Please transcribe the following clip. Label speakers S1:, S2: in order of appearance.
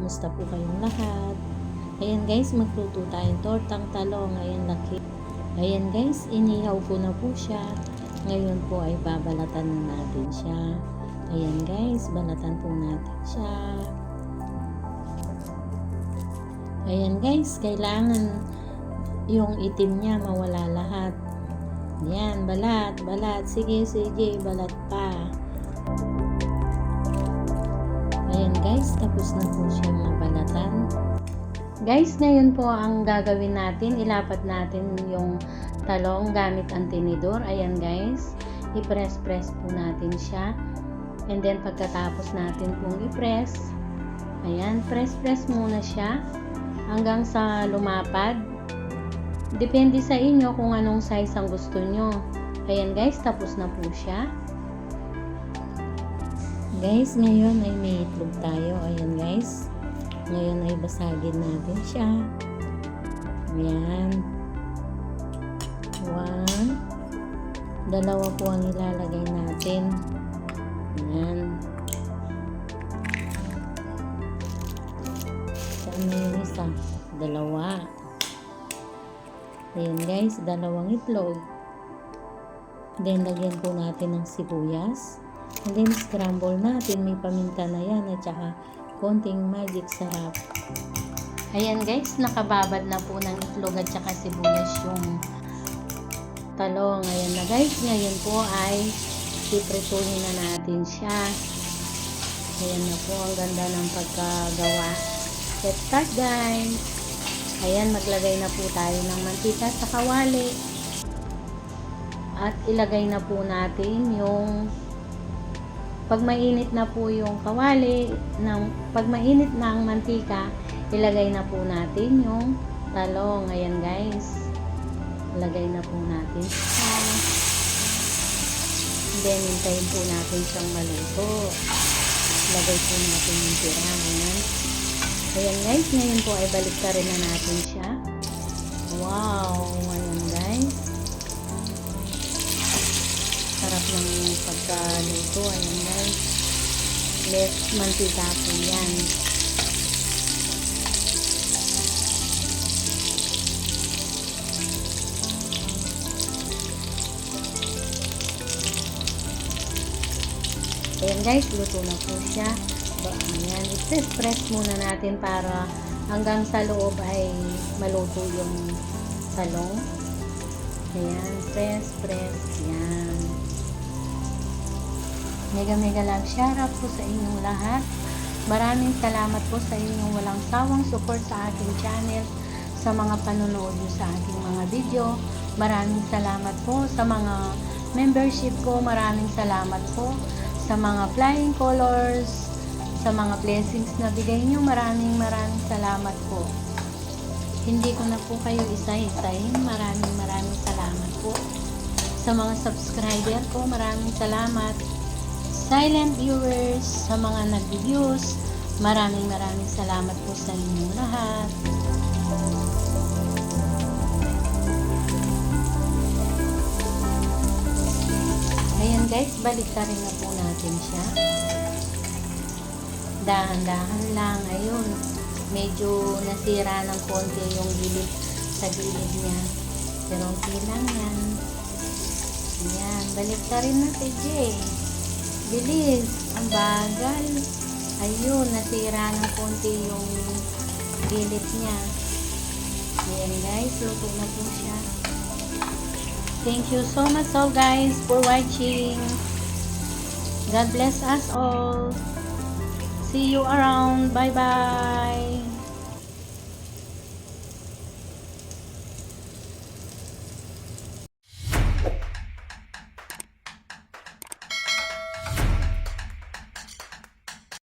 S1: kumusta po kayong lahat? Ayan guys, magluto tayong tortang talong. Ayan laki. Ayan guys, inihaw ko na po siya. Ngayon po ay babalatan na natin siya. Ayan guys, balatan po natin siya. Ayan guys, kailangan yung itim niya mawala lahat. Ayan, balat. Sige, balat pa. Ayan guys, tapos na po siya mabalatan. Guys, ngayon po ang gagawin natin, ilapat natin yung talong gamit ang tinidor. Ayan guys, i-press po natin siya. And then pagkatapos natin pong i-press, ayan, press muna siya hanggang sa lumapad. Depende sa inyo kung anong size ang gusto nyo. Ayan guys, tapos na po siya. Guys, ngayon ay may itlog tayo. Ayan guys. Ngayon ay basagin natin siya. Ayan. 1. 2 po ang ilalagay natin. Ayan. Saan na yung isa? 2. Ayan guys, 2 itlog. Then, lagyan po natin ng sibuyas. And then, scramble natin. May paminta na yan at saka konting magic sarap. Ayan guys, nakababad na po ng itlog at saka sibuyas yung talong. Ayan na guys, ngayon po ay piprituhin na natin siya. Ayan na po, ang ganda ng pagkagawa. Let's start guys! Ayan, maglagay na po tayo ng mantika sa kawali. At ilagay na po natin yung pag mainit na po yung kawali, pag mainit na ang mantika, ilagay na po natin yung talong. Ayan guys. Ilagay na po natin siya. Then, hintayin po natin siyang maluto. Ilagay po natin yung tira. Ayan guys, ngayon po ay baliktarin na natin siya. Wow! Ayan guys. Sarap ng pagkaluto. Ayan guys. Less mantika po yan. Ayan guys, luto na po siya. Ayan, i-press muna natin para hanggang sa loob ay maluto yung talong. Ayan, press. Ayan. Mega love shoutout po sa inyong lahat. Maraming salamat po sa inyong walang sawang support sa aking channel, sa mga panonood nyo sa aking mga video. Maraming salamat po sa mga membership ko. Maraming salamat po sa mga flying colors, sa mga blessings na bigay nyo. Maraming salamat po. Hindi ko na po kayo isa-isahin. Maraming salamat po. Sa mga subscriber ko, maraming salamat. Silent viewers, sa mga nag-views, maraming salamat po sa inyong lahat. Ayan guys, baliktarin na po natin siya. Dahan-dahan lang. Ayun, medyo nasira ng konti yung gilid sa gilid niya, pero okay lang yan. Ayan, baliktarin na si Jay. Bilis, ang bagal. Ayun, nasira ng konti yung gilid niya. Ayan guys, luto na po siya. Thank you so much all guys for watching. God bless us all. See you around. Bye bye.